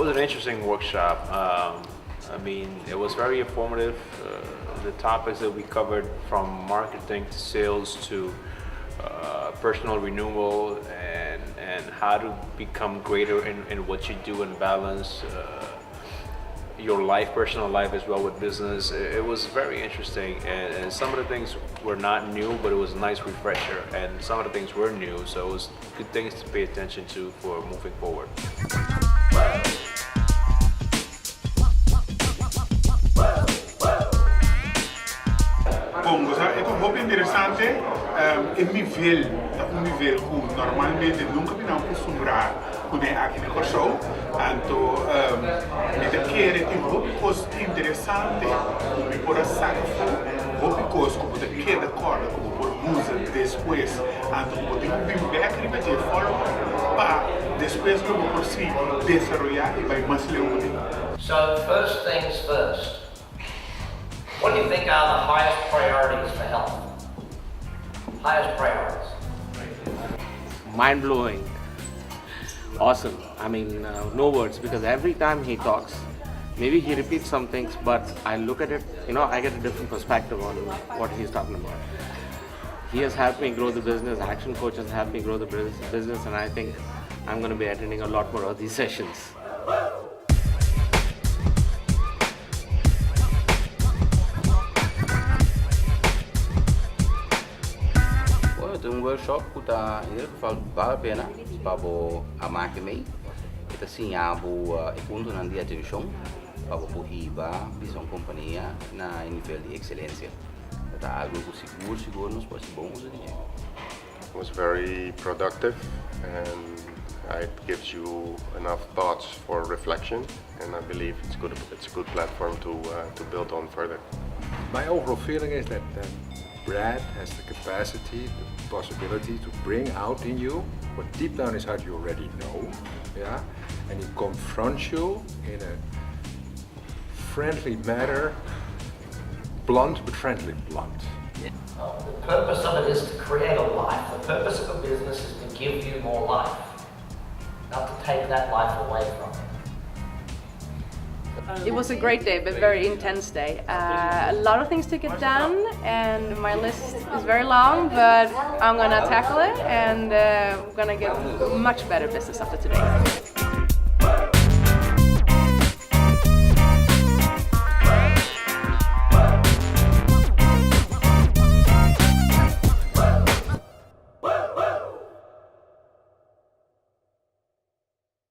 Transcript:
was an interesting workshop. I mean, it was very informative. The topics that we covered, from marketing to sales to personal renewal, and how to become greater in what you do and balance your life, personal life, as well with business. It was very interesting, and some of the things were not new, but it was a nice refresher, and some of the things were new, so it was good things to pay attention to for moving forward. Bom, é um pouco interessante, um nível que normalmente nunca me não acostumbrar com aqui no show, então me quer um pouco interessante, me por saco, um pouco como de queda corda, como por musa depois, então pode vir back e vai ter forma para depois como por si desenvolver e vai mais longe. So first things first. What do you think are the highest priorities for health? Highest priorities? Mind-blowing. Awesome. I mean, no words, because every time he talks, maybe he repeats some things, but I look at it, I get a different perspective on what he's talking about. He has helped me grow the business, Action Coach has helped me grow the business, and I think I'm going to be attending a lot more of these sessions. Um workshop que está in ieder geval vale a pena para amar também. Está assim a ponto na dia de show para poder visão companhia na nível de excelência. Está algo seguro nos pode ser bom hoje. It was very productive, and it gives you enough thoughts for reflection, and I believe it's a good platform to build on further. My overall feeling is that Brad has the capacity, the possibility to bring out in you what deep down inside you already know, yeah, and he confronts you in a friendly manner, blunt but friendly blunt. The purpose of it is to create a life. The purpose of a business is to give you more life, not to take that life away from you. It was a great day, but very intense day. A lot of things to get done, and my list is very long, but I'm gonna tackle it, and I'm gonna get much better business after today.